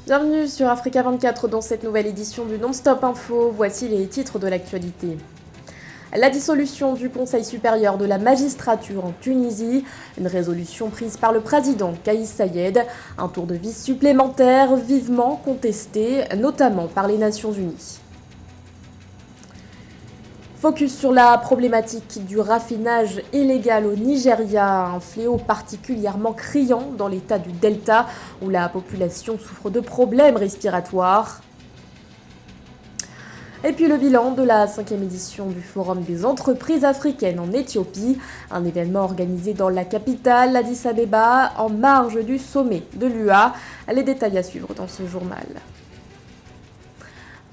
Bienvenue sur Africa 24 dans cette nouvelle édition du Non-Stop Info. Voici les titres de l'actualité. La dissolution du Conseil supérieur de la magistrature en Tunisie, une résolution prise par le président Kais Saied, un tour de vis supplémentaire vivement contesté, notamment par les Nations Unies. Focus sur la problématique du raffinage illégal au Nigeria, un fléau particulièrement criant dans l'état du Delta où la population souffre de problèmes respiratoires. Et puis le bilan de la 5e édition du Forum des entreprises africaines en Éthiopie, un événement organisé dans la capitale, Addis Abeba, en marge du sommet de l'UA. Les détails à suivre dans ce journal.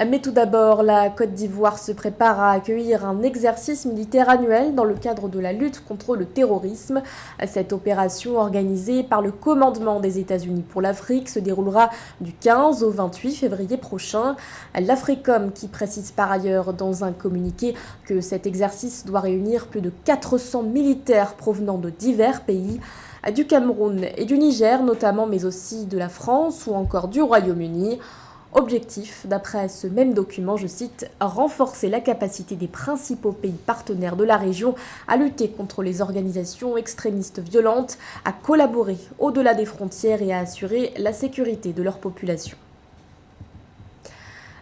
Mais tout d'abord, la Côte d'Ivoire se prépare à accueillir un exercice militaire annuel dans le cadre de la lutte contre le terrorisme. Cette opération organisée par le commandement des États-Unis pour l'Afrique se déroulera du 15 au 28 février prochain. L'Africom qui précise par ailleurs dans un communiqué que cet exercice doit réunir plus de 400 militaires provenant de divers pays, du Cameroun et du Niger notamment, mais aussi de la France ou encore du Royaume-Uni. Objectif, d'après ce même document, je cite, « renforcer la capacité des principaux pays partenaires de la région à lutter contre les organisations extrémistes violentes, à collaborer au-delà des frontières et à assurer la sécurité de leur population ».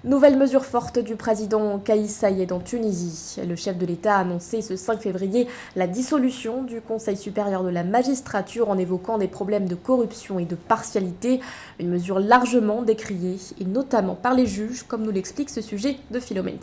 Nouvelle mesure forte du président Kais Saied en Tunisie. Le chef de l'État a annoncé ce 5 février la dissolution du Conseil supérieur de la magistrature en évoquant des problèmes de corruption et de partialité. Une mesure largement décriée, et notamment par les juges, comme nous l'explique ce sujet de Philomène.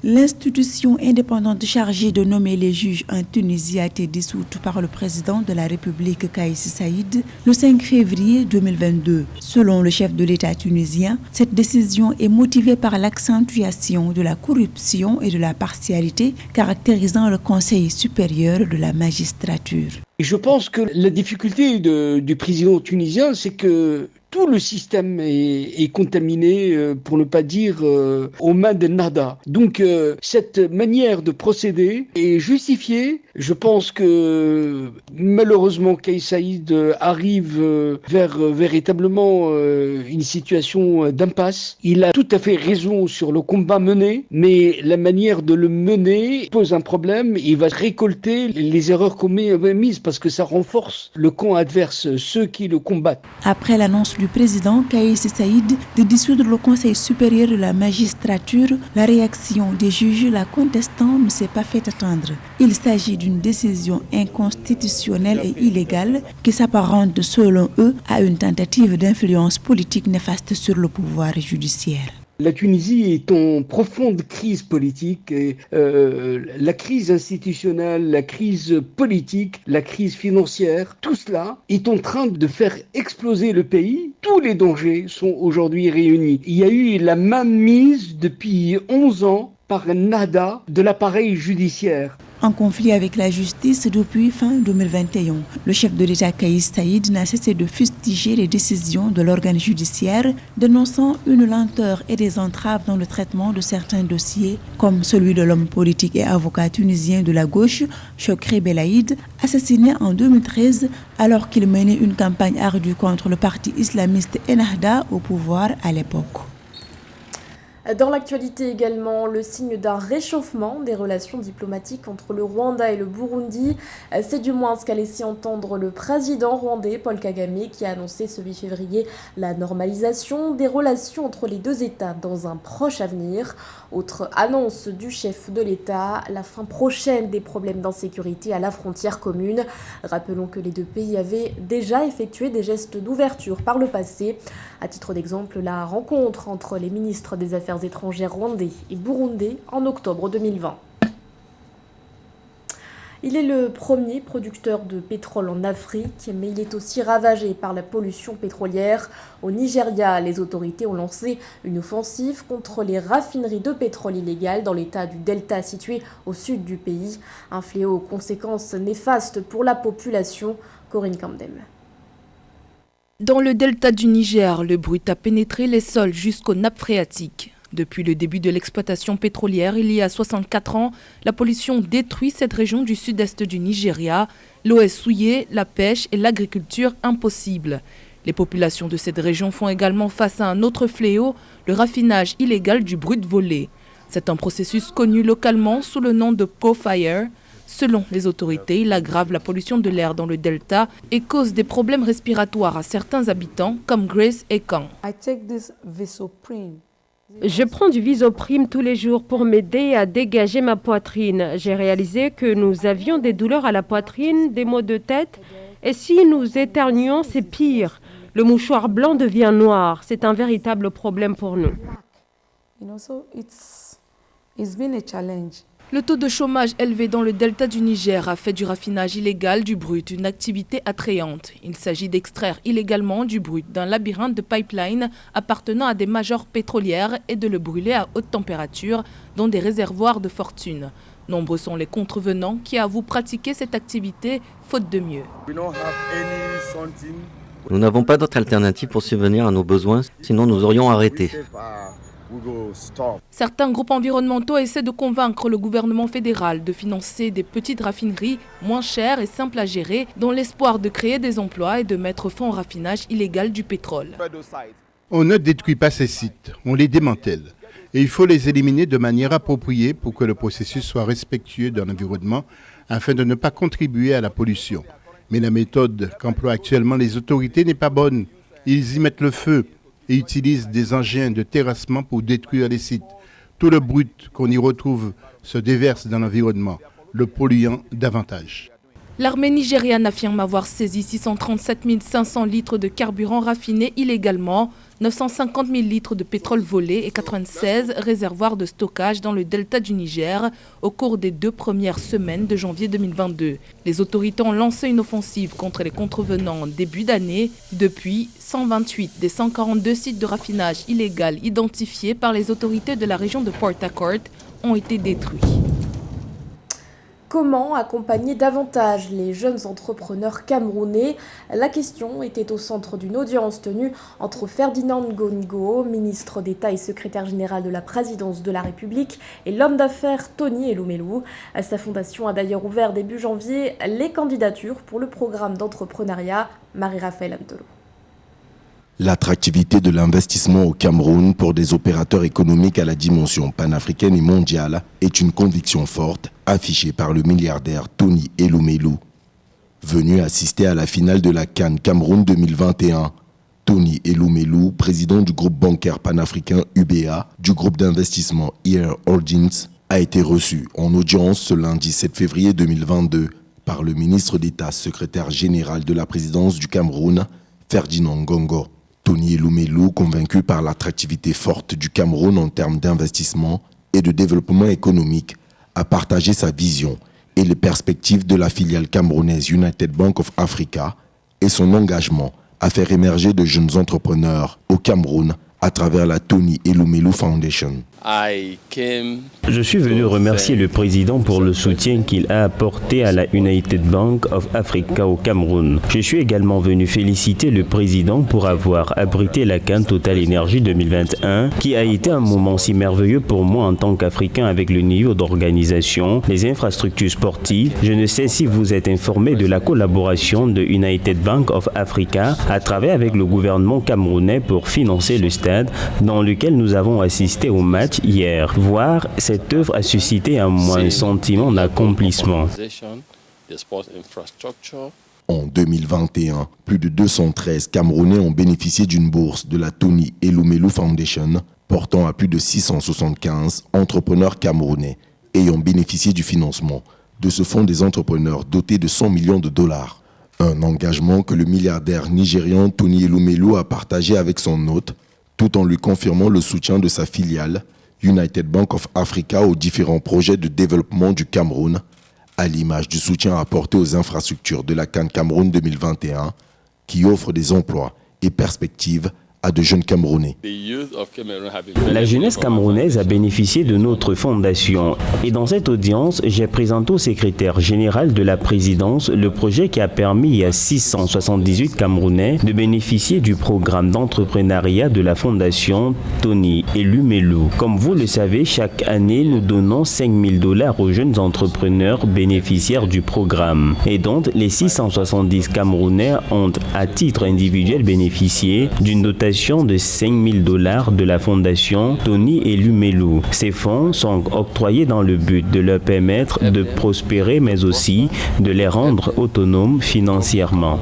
L'institution indépendante chargée de nommer les juges en Tunisie a été dissoute par le président de la République Kais Saied le 5 février 2022. Selon le chef de l'État tunisien, cette décision est motivée par l'accentuation de la corruption et de la partialité caractérisant le Conseil supérieur de la magistrature. Je pense que la difficulté du président tunisien, c'est que tout le système est contaminé, pour ne pas dire aux mains de Nada. Donc cette manière de procéder est justifiée. Je pense que malheureusement Kais Saied arrive vers véritablement une situation d'impasse. Il a tout à fait raison sur le combat mené, mais la manière de le mener pose un problème. Il va récolter les erreurs commises parce que ça renforce le camp adverse, ceux qui le combattent. Après l'annonce du président Kais Saied de dissoudre le Conseil supérieur de la magistrature, la réaction des juges la contestant ne s'est pas fait attendre. Il s'agit d'une décision inconstitutionnelle et illégale qui s'apparente selon eux à une tentative d'influence politique néfaste sur le pouvoir judiciaire. La Tunisie est en profonde crise politique et la crise institutionnelle, la crise politique, la crise financière, tout cela est en train de faire exploser le pays. Tous les dangers sont aujourd'hui réunis. Il y a eu la mainmise depuis 11 ans par Nada de l'appareil judiciaire. En conflit avec la justice depuis fin 2021. Le chef de l'État Kais Saied n'a cessé de fustiger les décisions de l'organe judiciaire, dénonçant une lenteur et des entraves dans le traitement de certains dossiers, comme celui de l'homme politique et avocat tunisien de la gauche, Chokri Belaïd, assassiné en 2013 alors qu'il menait une campagne ardue contre le parti islamiste Ennahda au pouvoir à l'époque. Dans l'actualité également, le signe d'un réchauffement des relations diplomatiques entre le Rwanda et le Burundi. C'est du moins ce qu'a laissé entendre le président rwandais Paul Kagame qui a annoncé ce 8 février la normalisation des relations entre les deux États dans un proche avenir. Autre annonce du chef de l'État, la fin prochaine des problèmes d'insécurité à la frontière commune. Rappelons que les deux pays avaient déjà effectué des gestes d'ouverture par le passé. À titre d'exemple, la rencontre entre les ministres des Affaires étrangères rwandais et burundais en octobre 2020. Il est le premier producteur de pétrole en Afrique, mais il est aussi ravagé par la pollution pétrolière. Au Nigeria, les autorités ont lancé une offensive contre les raffineries de pétrole illégales dans l'état du Delta situé au sud du pays. Un fléau aux conséquences néfastes pour la population. Corinne Kamdem. Dans le delta du Niger, le brut a pénétré les sols jusqu'aux nappes phréatiques. Depuis le début de l'exploitation pétrolière, il y a 64 ans, la pollution détruit cette région du sud-est du Nigeria. L'eau est souillée, la pêche et l'agriculture impossible. Les populations de cette région font également face à un autre fléau, le raffinage illégal du brut volé. C'est un processus connu localement sous le nom de co-fire. Selon les autorités, il aggrave la pollution de l'air dans le delta et cause des problèmes respiratoires à certains habitants comme Grace et Kang. Je prends du Visoprime tous les jours pour m'aider à dégager ma poitrine. J'ai réalisé que nous avions des douleurs à la poitrine, des maux de tête. Et si nous éternuons, c'est pire. Le mouchoir blanc devient noir. C'est un véritable problème pour nous. Le taux de chômage élevé dans le delta du Niger a fait du raffinage illégal du brut une activité attrayante. Il s'agit d'extraire illégalement du brut d'un labyrinthe de pipelines appartenant à des majors pétrolières et de le brûler à haute température dans des réservoirs de fortune. Nombreux sont les contrevenants qui avouent pratiquer cette activité faute de mieux. Nous n'avons pas d'autre alternative pour subvenir à nos besoins, sinon nous aurions arrêté. Certains groupes environnementaux essaient de convaincre le gouvernement fédéral de financer des petites raffineries moins chères et simples à gérer dans l'espoir de créer des emplois et de mettre fin au raffinage illégal du pétrole. On ne détruit pas ces sites, on les démantèle. Et il faut les éliminer de manière appropriée pour que le processus soit respectueux de l'environnement afin de ne pas contribuer à la pollution. Mais la méthode qu'emploient actuellement les autorités n'est pas bonne. Ils y mettent le feu et utilisent des engins de terrassement pour détruire les sites. Tout le brut qu'on y retrouve se déverse dans l'environnement, le polluant davantage. L'armée nigériane affirme avoir saisi 637 500 litres de carburant raffiné illégalement, 950 000 litres de pétrole volé et 96 réservoirs de stockage dans le delta du Niger au cours des 2 premières semaines de janvier 2022. Les autorités ont lancé une offensive contre les contrevenants en début d'année. Depuis, 128 des 142 sites de raffinage illégal identifiés par les autorités de la région de Port Harcourt ont été détruits. Comment accompagner davantage les jeunes entrepreneurs camerounais? La question était au centre d'une audience tenue entre Ferdinand Gongo, ministre d'État et secrétaire général de la présidence de la République, et l'homme d'affaires Tony Elumelu. Sa fondation a d'ailleurs ouvert début janvier les candidatures pour le programme d'entrepreneuriat. Marie-Raphaël Antolo. L'attractivité de l'investissement au Cameroun pour des opérateurs économiques à la dimension panafricaine et mondiale est une conviction forte affichée par le milliardaire Tony Elumelu. Venu assister à la finale de la CAN Cameroun 2021, Tony Elumelu, président du groupe bancaire panafricain UBA, du groupe d'investissement EAR Holdings, a été reçu en audience ce lundi 7 février 2022 par le ministre d'État, secrétaire général de la présidence du Cameroun, Ferdinand Gongo. Tony Elumelu, convaincu par l'attractivité forte du Cameroun en termes d'investissement et de développement économique, a partagé sa vision et les perspectives de la filiale camerounaise United Bank of Africa et son engagement à faire émerger de jeunes entrepreneurs au Cameroun à travers la Tony Elumelu Foundation. Je suis venu remercier le président pour le soutien qu'il a apporté à la United Bank of Africa au Cameroun. Je suis également venu féliciter le président pour avoir abrité la CAN Total Energy 2021, qui a été un moment si merveilleux pour moi en tant qu'Africain avec le niveau d'organisation, les infrastructures sportives. Je ne sais si vous êtes informé de la collaboration de United Bank of Africa à travers avec le gouvernement camerounais pour financer le stade dans lequel nous avons assisté au match hier. Voir cette œuvre a suscité en moi un sentiment d'accomplissement. En 2021, plus de 213 Camerounais ont bénéficié d'une bourse de la Tony Elumelu Foundation, portant à plus de 675 entrepreneurs camerounais ayant bénéficié du financement de ce fonds des entrepreneurs doté de 100 millions de dollars. Un engagement que le milliardaire nigérian Tony Elumelu a partagé avec son hôte, tout en lui confirmant le soutien de sa filiale, United Bank of Africa, aux différents projets de développement du Cameroun, à l'image du soutien apporté aux infrastructures de la CAN Cameroun 2021, qui offre des emplois et perspectives à de jeunes Camerounais. La jeunesse camerounaise a bénéficié de notre fondation. Et dans cette audience, j'ai présenté au secrétaire général de la présidence le projet qui a permis à 678 Camerounais de bénéficier du programme d'entrepreneuriat de la fondation Tony Elumelu. Comme vous le savez, chaque année, nous donnons $5,000 aux jeunes entrepreneurs bénéficiaires du programme. Et donc, les 670 Camerounais ont, à titre individuel, bénéficié d'une dotation de $5,000 de la fondation Tony Elumelu. Ces fonds sont octroyés dans le but de leur permettre de prospérer, mais aussi de les rendre autonomes financièrement.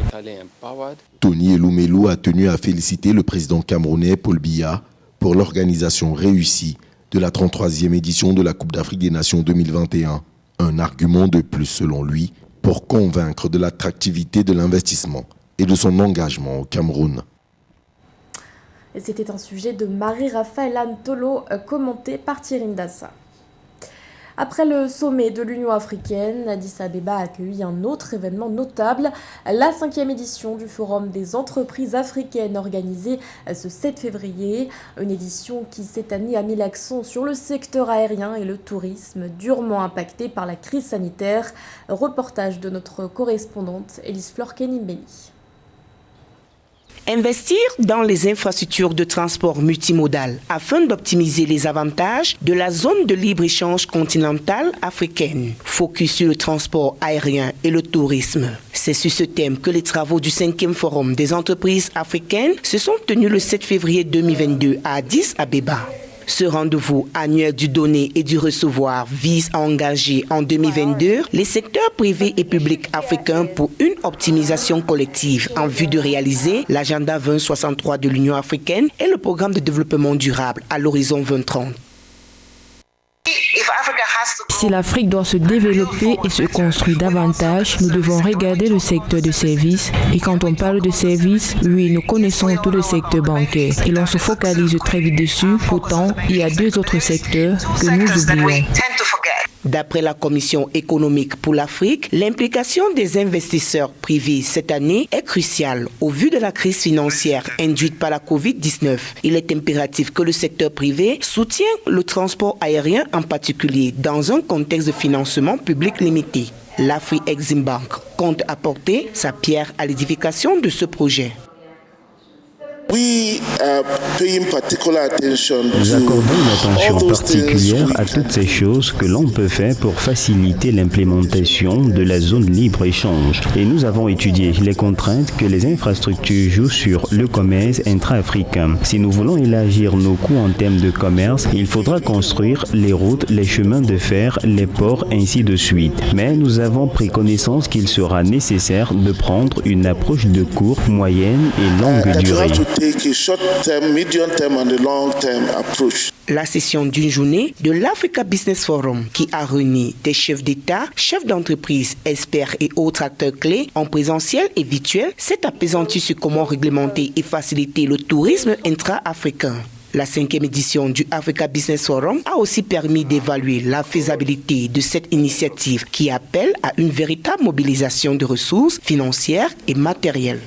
Tony Elumelu a tenu à féliciter le président camerounais Paul Biya pour l'organisation réussie de la 33e édition de la Coupe d'Afrique des Nations 2021. Un argument de plus, selon lui, pour convaincre de l'attractivité de l'investissement et de son engagement au Cameroun. Et c'était un sujet de Marie-Raphaël Antolo, commenté par Thierry Ndassa. Après le sommet de l'Union africaine, Addis Abeba a accueilli un autre événement notable, la 5e édition du Forum des entreprises africaines organisée ce 7 février. Une édition qui cette année a mis l'accent sur le secteur aérien et le tourisme, durement impacté par la crise sanitaire. Reportage de notre correspondante Elise-Flore Kenimbeni. Investir dans les infrastructures de transport multimodal afin d'optimiser les avantages de la zone de libre-échange continentale africaine. Focus sur le transport aérien et le tourisme. C'est sur ce thème que les travaux du 5e Forum des entreprises africaines se sont tenus le 7 février 2022 à Addis Abeba. Ce rendez-vous annuel du donner et du recevoir vise à engager en 2022 les secteurs privés et publics africains pour une optimisation collective en vue de réaliser l'agenda 2063 de l'Union africaine et le programme de développement durable à l'horizon 2030. Si l'Afrique doit se développer et se construire davantage, nous devons regarder le secteur des services. Et quand on parle de services, oui, nous connaissons tout le secteur bancaire. Et l'on se focalise très vite dessus. Pourtant, il y a 2 autres secteurs que nous oublions. D'après la Commission économique pour l'Afrique, l'implication des investisseurs privés cette année est cruciale au vu de la crise financière induite par la Covid-19. Il est impératif que le secteur privé soutienne le transport aérien en particulier dans un contexte de financement public limité. L'Afri-Exim Bank compte apporter sa pierre à l'édification de ce projet. Nous accordons une attention particulière à toutes ces choses que l'on peut faire pour faciliter l'implémentation de la zone libre-échange. Et nous avons étudié les contraintes que les infrastructures jouent sur le commerce intra-africain. Si nous voulons élargir nos coûts en termes de commerce, il faudra construire les routes, les chemins de fer, les ports, ainsi de suite. Mais nous avons pris connaissance qu'il sera nécessaire de prendre une approche de courte, moyenne et longue durée. La session d'une journée de l'Africa Business Forum qui a réuni des chefs d'État, chefs d'entreprise, experts et autres acteurs clés en présentiel et virtuel s'est apaisantie sur comment réglementer et faciliter le tourisme intra-africain. La 5e édition du Africa Business Forum a aussi permis d'évaluer la faisabilité de cette initiative qui appelle à une véritable mobilisation de ressources financières et matérielles.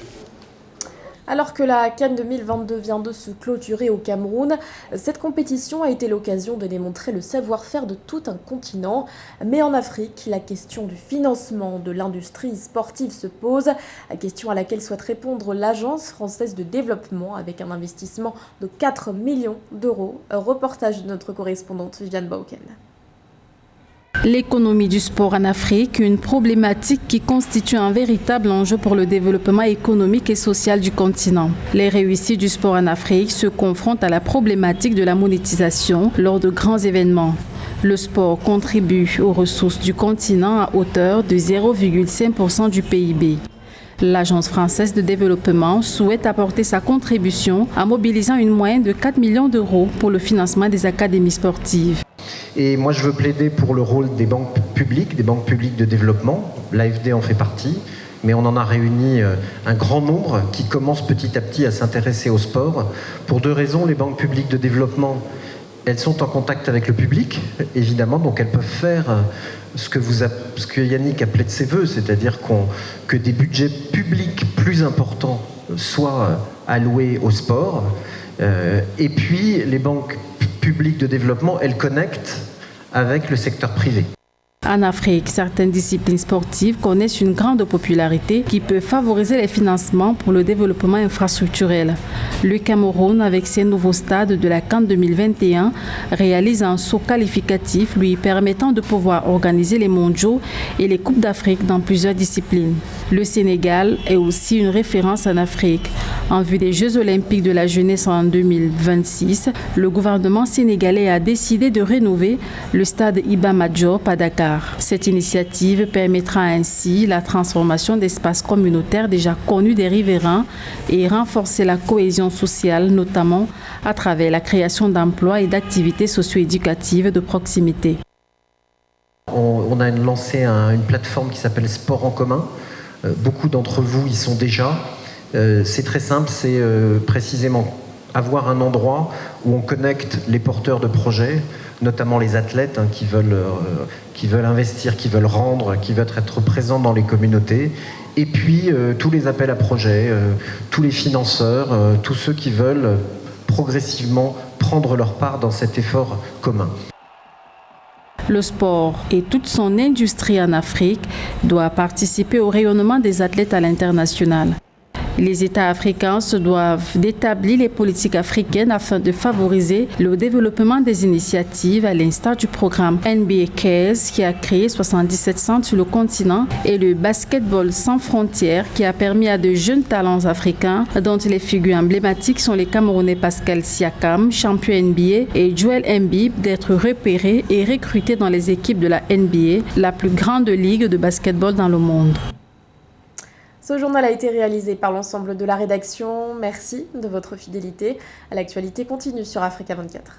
Alors que la CAN 2022 vient de se clôturer au Cameroun, cette compétition a été l'occasion de démontrer le savoir-faire de tout un continent. Mais en Afrique, la question du financement de l'industrie sportive se pose, question à laquelle souhaite répondre l'Agence française de développement avec un investissement de 4 millions d'euros. Reportage de notre correspondante Viviane Bauken. L'économie du sport en Afrique, une problématique qui constitue un véritable enjeu pour le développement économique et social du continent. Les réussites du sport en Afrique se confrontent à la problématique de la monétisation lors de grands événements. Le sport contribue aux ressources du continent à hauteur de 0,5% du PIB. L'Agence française de développement souhaite apporter sa contribution en mobilisant une moyenne de 4 millions d'euros pour le financement des académies sportives. Et moi, je veux plaider pour le rôle des banques publiques de développement. L'AFD en fait partie, mais on en a réuni un grand nombre qui commencent petit à petit à s'intéresser au sport. Pour 2 raisons, les banques publiques de développement, elles sont en contact avec le public, évidemment, donc elles peuvent faire ce que Yannick appelait de ses voeux, c'est-à-dire que des budgets publics plus importants soient alloués au sport. Et puis, les banques publiques de développement, elles connectent avec le secteur privé. En Afrique, certaines disciplines sportives connaissent une grande popularité qui peut favoriser les financements pour le développement infrastructurel. Le Cameroun, avec ses nouveaux stades de la CAN 2021, réalise un saut qualificatif lui permettant de pouvoir organiser les mondiaux et les Coupes d'Afrique dans plusieurs disciplines. Le Sénégal est aussi une référence en Afrique. En vue des Jeux olympiques de la jeunesse en 2026, le gouvernement sénégalais a décidé de rénover le stade Iba Mar Diop à Dakar. Cette initiative permettra ainsi la transformation d'espaces communautaires déjà connus des riverains et renforcer la cohésion sociale, notamment à travers la création d'emplois et d'activités socio-éducatives de proximité. On a lancé une plateforme qui s'appelle Sport en commun. Beaucoup d'entre vous y sont déjà. C'est très simple, c'est précisément avoir un endroit où on connecte les porteurs de projets, notamment les athlètes qui veulent investir, qui veulent rendre, qui veulent être présents dans les communautés, et puis tous les appels à projets, tous les financeurs, tous ceux qui veulent progressivement prendre leur part dans cet effort commun. Le sport et toute son industrie en Afrique doit participer au rayonnement des athlètes à l'international. Les États africains se doivent d'établir les politiques africaines afin de favoriser le développement des initiatives à l'instar du programme NBA Cares qui a créé 77 centres sur le continent et le basketball sans frontières qui a permis à de jeunes talents africains dont les figures emblématiques sont les Camerounais Pascal Siakam, champion NBA, et Joel Embiid d'être repérés et recrutés dans les équipes de la NBA, la plus grande ligue de basketball dans le monde. Ce journal a été réalisé par l'ensemble de la rédaction. Merci de votre fidélité. L'actualité continue sur Africa 24.